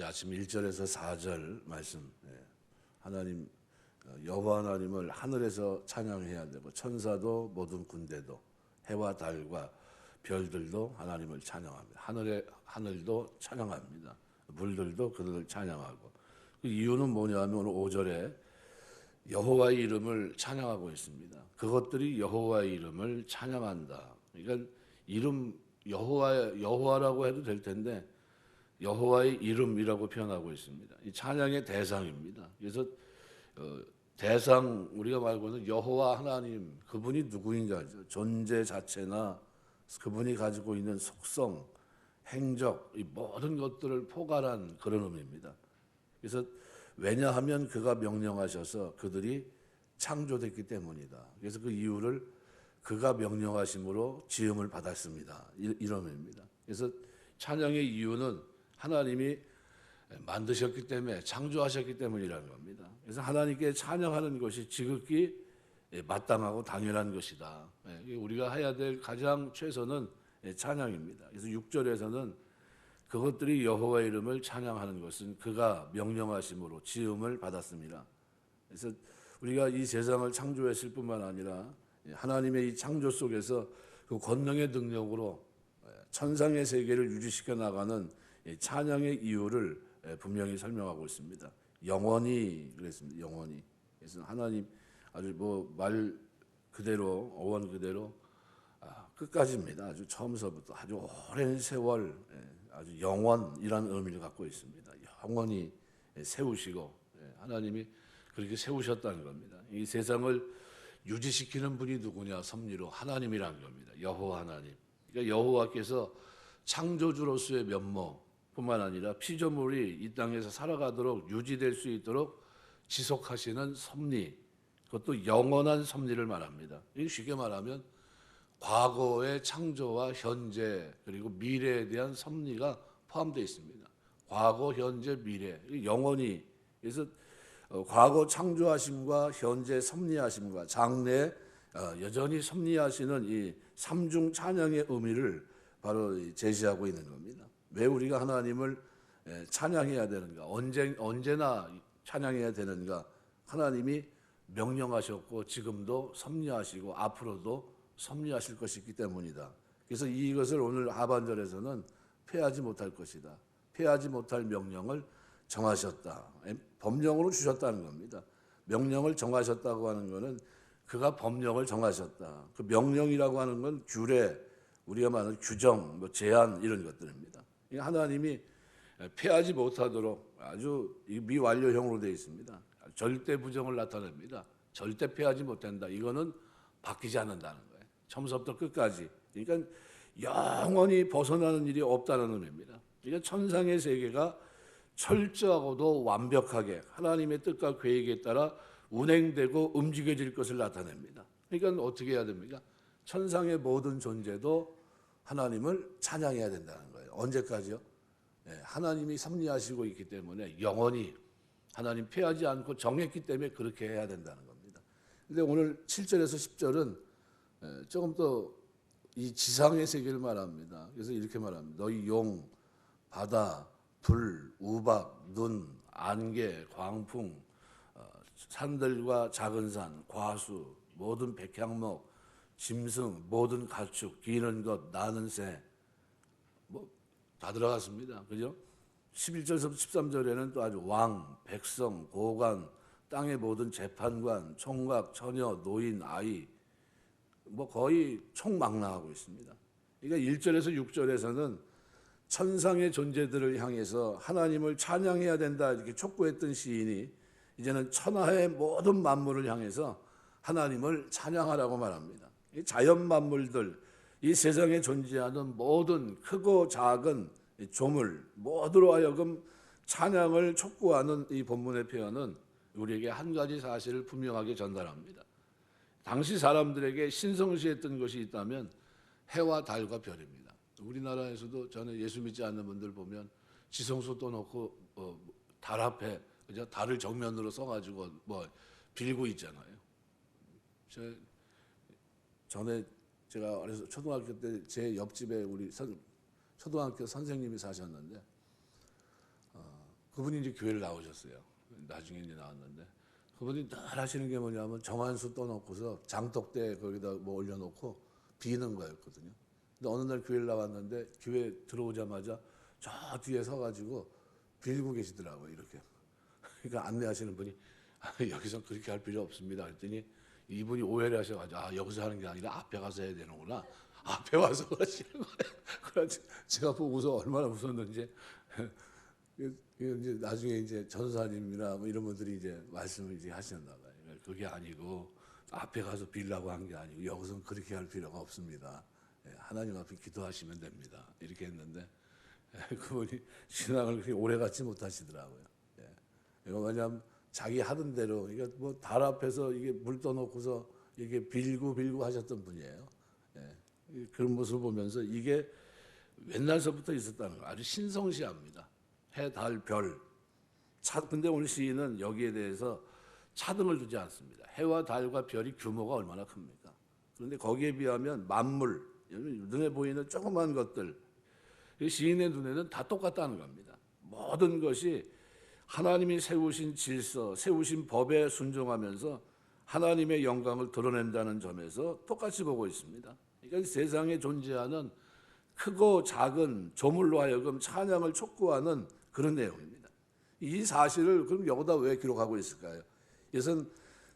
어제 아침 1절에서 4절 말씀, 하나님 여호와 하나님을 하늘에서 찬양해야 되고 천사도 모든 군대도 해와 달과 별들도 하나님을 찬양합니다. 하늘도 찬양합니다. 물들도 그들을 찬양하고, 그 이유는 뭐냐면 오늘 5절에 여호와의 이름을 찬양하고 있습니다. 그것들이 여호와의 이름을 찬양한다. 그러니까 이름 여호와라고 해도 될 텐데 여호와의 이름이라고 표현하고 있습니다. 이 찬양의 대상입니다. 그래서 대상, 우리가 말고는 여호와 하나님, 그분이 누구인가, 존재 자체나 그분이 가지고 있는 속성, 행적, 이 모든 것들을 포괄한 그런 의미입니다. 그래서 왜냐하면 그가 명령하셔서 그들이 창조됐기 때문이다. 그래서 그 이유를 그가 명령하심으로 지음을 받았습니다. 이런 의미입니다. 그래서 찬양의 이유는 하나님이 만드셨기 때문에, 창조하셨기 때문이라는 겁니다. 그래서 하나님께 찬양하는 것이 지극히 마땅하고 당연한 것이다. 우리가 해야 될 가장 최선은 찬양입니다. 그래서 6절에서는 그것들이 여호와의 이름을 찬양하는 것은 그가 명령하심으로 지음을 받았습니다. 그래서 우리가 이 세상을 창조했을 뿐만 아니라 하나님의 이 창조 속에서 그 권능의 능력으로 천상의 세계를 유지시켜 나가는 찬양의 이유를 분명히 설명하고 있습니다. 영원히 그랬습니다. 영원히. 그래서 하나님 아주 말 그대로, 어원 그대로 끝까지입니다. 아주 처음서부터 아주 오랜 세월, 아주 영원이라는 의미를 갖고 있습니다. 영원히 세우시고, 하나님이 그렇게 세우셨다는 겁니다. 이 세상을 유지시키는 분이 누구냐? 섭리로 하나님이라는 겁니다. 여호와 하나님. 그러니까 여호와께서 창조주로서의 면모뿐만 아니라 피조물이 이 땅에서 살아가도록 유지될 수 있도록 지속하시는 섭리, 그것도 영원한 섭리를 말합니다. 쉽게 말하면 과거의 창조와 현재 그리고 미래에 대한 섭리가 포함되어 있습니다. 과거, 현재, 미래, 영원히. 그래서 과거 창조하심과 현재 섭리하심과 장래 여전히 섭리하시는 이 삼중 찬양의 의미를 바로 제시하고 있는 겁니다. 왜 우리가 하나님을 찬양해야 되는가? 언제나 찬양해야 되는가? 하나님이 명령하셨고 지금도 섭리하시고 앞으로도 섭리하실 것이기 때문이다. 그래서 이것을 오늘 하반절에서는 패하지 못할 것이다. 패하지 못할 명령을 정하셨다. 법령으로 주셨다는 겁니다. 명령을 정하셨다고 하는 것은 그가 법령을 정하셨다. 그 명령이라고 하는 건 규례, 우리가 말하는 규정, 제한 이런 것들입니다. 하나님이 패하지 못하도록 아주 미완료형으로 되어 있습니다. 절대 부정을 나타냅니다. 절대 패하지 못한다. 이거는 바뀌지 않는다는 거예요. 처음부터 끝까지. 그러니까 영원히 벗어나는 일이 없다는 의미입니다. 그러니까 천상의 세계가 철저하고도 완벽하게 하나님의 뜻과 계획에 따라 운행되고 움직여질 것을 나타냅니다. 그러니까 어떻게 해야 됩니까? 천상의 모든 존재도 하나님을 찬양해야 된다는 거예요. 언제까지요? 하나님이 섭리하시고 있기 때문에 영원히 하나님 패하지 않고 정했기 때문에 그렇게 해야 된다는 겁니다. 그런데 오늘 7절에서 10절은 조금 더 이 지상의 세계를 말합니다. 그래서 이렇게 말합니다. 너희 용, 바다, 불, 우박, 눈, 안개, 광풍, 산들과 작은 산, 과수, 모든 백향목, 짐승, 모든 가축, 기는 것, 나는 새, 다 들어갔습니다. 그죠? 11절에서 13절에는 또 아주 왕, 백성, 고관, 땅의 모든 재판관, 총각, 처녀, 노인, 아이, 거의 총망라하고 있습니다. 그러니까 1절에서 6절에서는 천상의 존재들을 향해서 하나님을 찬양해야 된다 이렇게 촉구했던 시인이 이제는 천하의 모든 만물을 향해서 하나님을 찬양하라고 말합니다. 이 자연 만물들, 이 세상에 존재하는 모든 크고 작은 조물 모두로 하여금 찬양을 촉구하는 이 본문의 표현은 우리에게 한 가지 사실을 분명하게 전달합니다. 당시 사람들에게 신성시했던 것이 있다면 해와 달과 별입니다. 우리나라에서도 저는 예수 믿지 않는 분들 보면 지성소 떠놓고 달 앞에 그죠? 달을 정면으로 써가지고 빌고 있잖아요. 전에 제가 어려서 초등학교 때 제 옆집에 우리 초등학교 선생님이 사셨는데 그분이 이제 교회를 나오셨어요. 나중에 이제 나왔는데 그분이 늘 하시는 게 뭐냐면 정한수 떠놓고서 장독대 거기다 뭐 올려놓고 비는 거였거든요. 근데 어느 날 교회를 나왔는데 교회 들어오자마자 저 뒤에 서가지고 빌고 계시더라고요. 이렇게. 그러니까 안내하시는 분이 여기서 그렇게 할 필요 없습니다. 그랬더니 이분이 오해를 하셔가지고 여기서 하는 게 아니라 앞에 가서 해야 되는구나. 앞에 와서 하시는 거예요. 그래서 제가 보고서 얼마나 웃었는지. 이제 나중에 이제 전사님이나 뭐 이런 분들이 이제 말씀을 이제 하셨나 봐요. 그게 아니고 앞에 가서 빌라고 한 게 아니고 여기서는 그렇게 할 필요가 없습니다. 하나님 앞에 기도하시면 됩니다. 이렇게 했는데 그분이 신앙을 그렇게 오래 갖지 못하시더라고요. 이거 뭐냐면 자기 하던 대로 이게 뭐 달 앞에서 이게 물 떠놓고서 이게 빌고 하셨던 분이에요. 그런 모습을 보면서 이게 옛날서부터 있었다는 거 아주 신성시합니다. 해, 달, 별. 근데 오늘 시인은 여기에 대해서 차등을 두지 않습니다. 해와 달과 별이 규모가 얼마나 큽니까? 그런데 거기에 비하면 만물, 눈에 보이는 조그만 것들, 시인의 눈에는 다 똑같다는 겁니다. 모든 것이 하나님이 세우신 질서, 세우신 법에 순종하면서 하나님의 영광을 드러낸다는 점에서 똑같이 보고 있습니다. 그러니까 세상에 존재하는 크고 작은 조물로 하여금 찬양을 촉구하는 그런 내용입니다. 이 사실을 그럼 여기다 왜 기록하고 있을까요? 이것은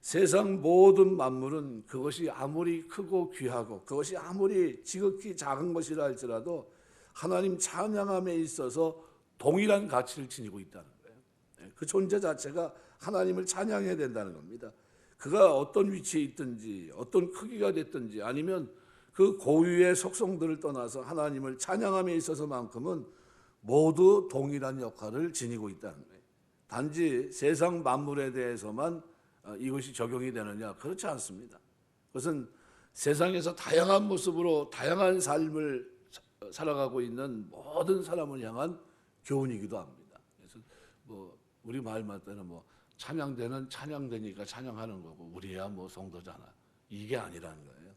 세상 모든 만물은 그것이 아무리 크고 귀하고 그것이 아무리 지극히 작은 것이라 할지라도 하나님 찬양함에 있어서 동일한 가치를 지니고 있다는 거예요. 그 존재 자체가 하나님을 찬양해야 된다는 겁니다. 그가 어떤 위치에 있든지 어떤 크기가 됐든지 아니면 그 고유의 속성들을 떠나서 하나님을 찬양함에 있어서만큼은 모두 동일한 역할을 지니고 있다는 거예요. 단지 세상 만물에 대해서만 이것이 적용이 되느냐? 그렇지 않습니다. 그것은 세상에서 다양한 모습으로 다양한 삶을 살아가고 있는 모든 사람을 향한 교훈이기도 합니다. 그래서 뭐 우리 말 맞다는 뭐 찬양대는 찬양되니까 찬양하는 거고 우리야 뭐 성도잖아. 이게 아니라는 거예요.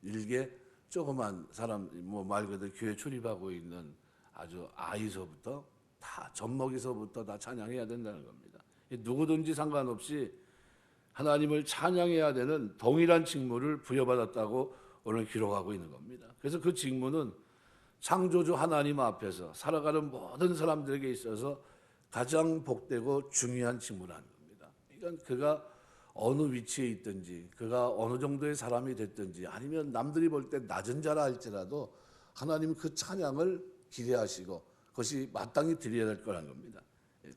일개 조그만 사람 뭐 말 그대로 교회 출입하고 있는 아주 아이서부터 다 젖먹이서부터 다 찬양해야 된다는 겁니다. 누구든지 상관없이 하나님을 찬양해야 되는 동일한 직무를 부여받았다고 오늘 기록하고 있는 겁니다. 그래서 그 직무는 창조주 하나님 앞에서 살아가는 모든 사람들에게 있어서 가장 복되고 중요한 직무라는 겁니다. 그러니까 그가 어느 위치에 있든지 그가 어느 정도의 사람이 됐든지 아니면 남들이 볼 때 낮은 자라 할지라도 하나님 그 찬양을 기대하시고 그것이 마땅히 드려야 될 거라는 겁니다.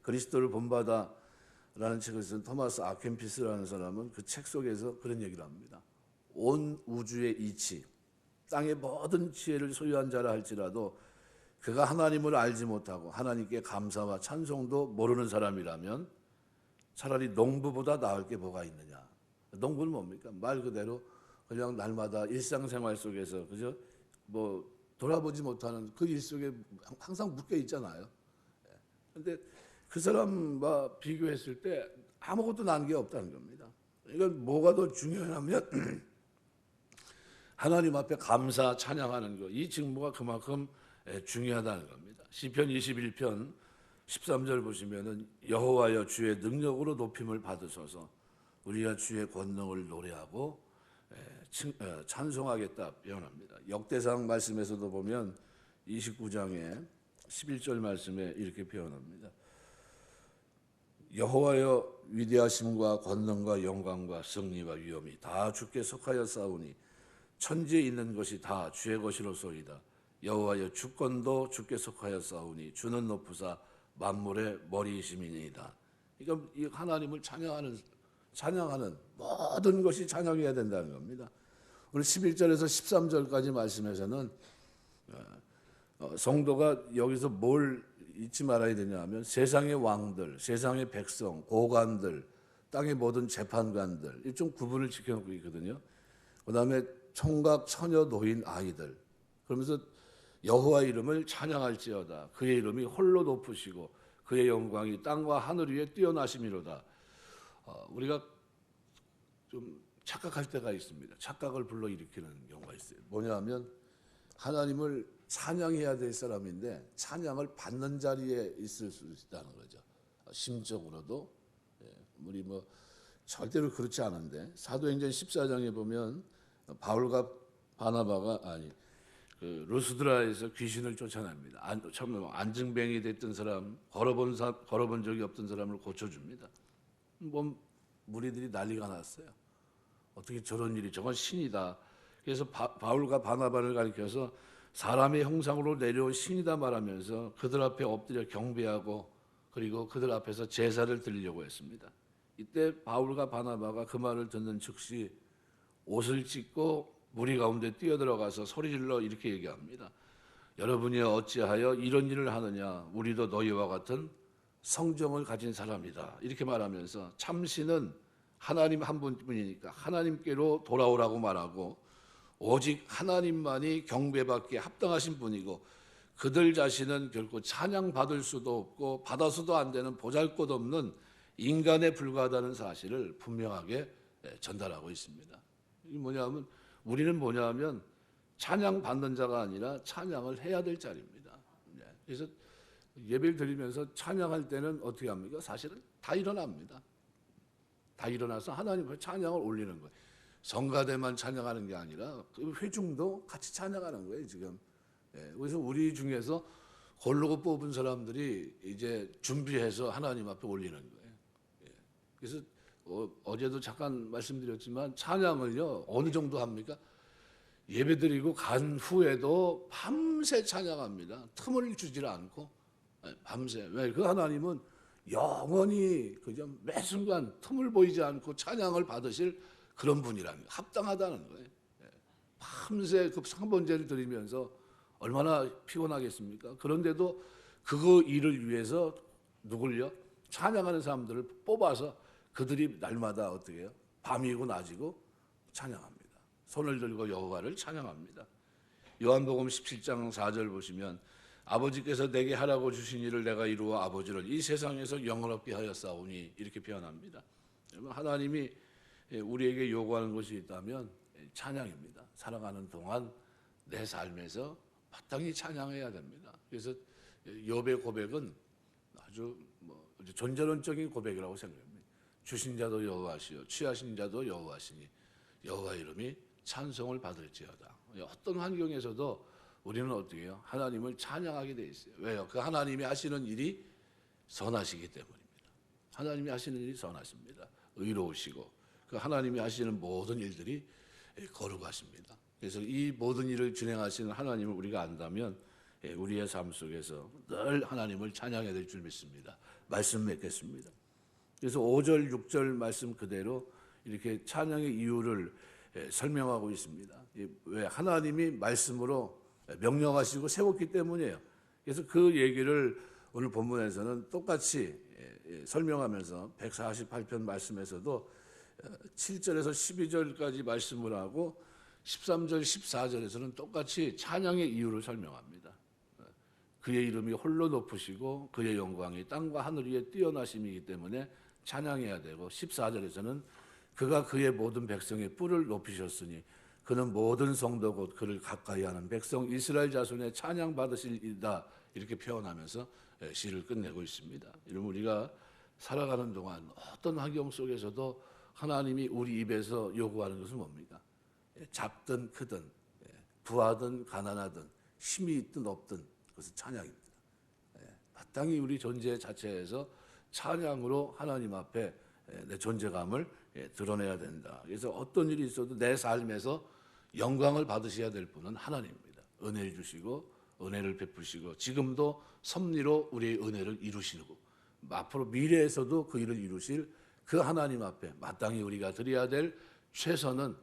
그리스도를 본받아라는 책을 쓴 토마스 아켄피스라는 사람은 그 책 속에서 그런 얘기를 합니다. 온 우주의 이치, 땅의 모든 지혜를 소유한 자라 할지라도 그가 하나님을 알지 못하고 하나님께 감사와 찬송도 모르는 사람이라면 차라리 농부보다 나을 게 뭐가 있느냐. 농부는 뭡니까? 말 그대로 그냥 날마다 일상생활 속에서 그죠? 뭐 돌아보지 못하는 그 일 속에 항상 묶여 있잖아요. 그런데 그 사람과 비교했을 때 아무것도 난 게 없다는 겁니다. 이건 뭐가 더 중요하냐면 하나님 앞에 감사 찬양하는 것, 이 직무가 그만큼 중요하다는 겁니다. 시편 21편 13절 보시면은 여호와여 주의 능력으로 높임을 받으소서 우리가 주의 권능을 노래하고 찬송하겠다 표현합니다. 역대상 말씀에서도 보면 29장에 11절 말씀에 이렇게 표현합니다. 여호와여 위대하심과 권능과 영광과 승리와 위엄이 다 주께 속하여 싸우니 천지에 있는 것이 다 주의 것이로소이다. 여호와여 주권도 주께 속하여 싸우니 주는 높으사 만물의 머리이심이니이다. 그러니까 이 하나님을 찬양하는 모든 것이 찬양해야 된다는 겁니다. 오늘 11절에서 13절까지 말씀에서는 성도가 여기서 뭘 잊지 말아야 되냐 하면 세상의 왕들, 세상의 백성, 고관들, 땅의 모든 재판관들 좀 구분을 지켜놓고 있거든요. 그 다음에 총각, 처녀, 노인, 아이들 그러면서 여호와 이름을 찬양할지어다. 그의 이름이 홀로 높으시고 그의 영광이 땅과 하늘 위에 뛰어나심이로다. 우리가 좀 착각할 때가 있습니다. 착각을 불러일으키는 경우가 있어요. 뭐냐하면 하나님을 찬양해야 될 사람인데 찬양을 받는 자리에 있을 수 있다는 거죠. 심적으로도. 우리 뭐 절대로 그렇지 않은데 사도행전 14장에 보면 바울과 바나바가 그 루스드라에서 귀신을 쫓아냅니다. 처음에 안증뱅이 됐던 사람, 걸어본 적이 없던 사람을 고쳐줍니다. 뭐 무리들이 난리가 났어요. 어떻게 저런 일이, 저건 신이다. 그래서 바울과 바나바를 가리켜서 사람의 형상으로 내려온 신이다 말하면서 그들 앞에 엎드려 경배하고 그리고 그들 앞에서 제사를 드리려고 했습니다. 이때 바울과 바나바가 그 말을 듣는 즉시 옷을 찢고 무리 가운데 뛰어들어가서 소리질러 이렇게 얘기합니다. 여러분이 어찌하여 이런 일을 하느냐? 우리도 너희와 같은 성정을 가진 사람이다. 이렇게 말하면서 참신은 하나님 한 분뿐이니까 하나님께로 돌아오라고 말하고 오직 하나님만이 경배받기에 합당하신 분이고 그들 자신은 결코 찬양받을 수도 없고 받아서도 안 되는 보잘것없는 인간에 불과하다는 사실을 분명하게 전달하고 있습니다. 이게 뭐냐면 우리는 뭐냐면 찬양받는 자가 아니라 찬양을 해야 될 자리입니다. 그래서 예배를 드리면서 찬양할 때는 어떻게 합니까? 사실은 다 일어납니다. 다 일어나서 하나님 앞에 찬양을 올리는 거예요. 성가대만 찬양하는 게 아니라 회중도 같이 찬양하는 거예요, 지금. 그래서 우리 중에서 고르고 뽑은 사람들이 이제 준비해서 하나님 앞에 올리는 거예요. 그래서 어제도 잠깐 말씀드렸지만 찬양을요 어느 정도 합니까? 예배드리고 간 후에도 밤새 찬양합니다. 틈을 주질 않고 밤새. 왜? 그 하나님은 영원히 그저 매 순간 틈을 보이지 않고 찬양을 받으실 그런 분이라는 거예요. 합당하다는 거예요. 밤새 그 상번제를 드리면서 얼마나 피곤하겠습니까? 그런데도 그거 일을 위해서 누굴요? 찬양하는 사람들을 뽑아서 그들이 날마다 어떻게 해요? 밤이고 낮이고 찬양합니다. 손을 들고 여호와를 찬양합니다. 요한복음 17장 4절 보시면 아버지께서 내게 하라고 주신 일을 내가 이루어 아버지를 이 세상에서 영원롭게 하였사오니 이렇게 표현합니다. 하나님이 우리에게 요구하는 것이 있다면 찬양입니다. 살아가는 동안 내 삶에서 마땅히 찬양해야 됩니다. 그래서 욥의 고백은 아주 존재론적인 고백이라고 생각합니다. 주신 자도 여호와시요 취하신 자도 여호와시니 여호와 이름이 찬송을 받을지어다. 어떤 환경에서도 우리는 어떻게 해요? 하나님을 찬양하게 돼 있어요. 왜요? 그 하나님이 하시는 일이 선하시기 때문입니다. 하나님이 하시는 일이 선하십니다. 의로우시고 그 하나님이 하시는 모든 일들이 거룩하십니다. 그래서 이 모든 일을 진행하시는 하나님을 우리가 안다면 우리의 삶 속에서 늘 하나님을 찬양해야 될 줄 믿습니다. 말씀 맺겠습니다. 그래서 5절, 6절 말씀 그대로 이렇게 찬양의 이유를 설명하고 있습니다. 왜? 하나님이 말씀으로 명령하시고 세웠기 때문이에요. 그래서 그 얘기를 오늘 본문에서는 똑같이 설명하면서 148편 말씀에서도 7절에서 12절까지 말씀을 하고 13절, 14절에서는 똑같이 찬양의 이유를 설명합니다. 그의 이름이 홀로 높으시고 그의 영광이 땅과 하늘 위에 뛰어나심이기 때문에 찬양해야 되고 14절에서는 그가 그의 모든 백성의 뿔을 높이셨으니 그는 모든 성도 곧 그를 가까이 하는 백성 이스라엘 자손의 찬양 받으실 이다 이렇게 표현하면서 시를 끝내고 있습니다. 이러면 우리가 살아가는 동안 어떤 환경 속에서도 하나님이 우리 입에서 요구하는 것은 뭡니까? 작든 크든 부하든 가난하든 힘이 있든 없든 그것은 찬양입니다. 마땅히 우리 존재 자체에서 찬양으로 하나님 앞에 내 존재감을 드러내야 된다. 그래서 어떤 일이 있어도 내 삶에서 영광을 받으셔야 될 분은 하나님입니다. 은혜를 주시고 은혜를 베푸시고 지금도 섭리로 우리의 은혜를 이루시고 앞으로 미래에서도 그 일을 이루실 그 하나님 앞에 마땅히 우리가 드려야 될 최선은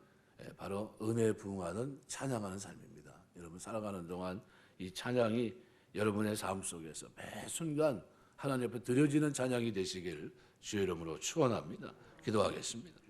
바로 은혜에 부응하는 찬양하는 삶입니다. 여러분 살아가는 동안 이 찬양이 여러분의 삶 속에서 매 순간 하나님 앞에 드려지는 찬양이 되시길 주의 이름으로 축원합니다. 기도하겠습니다.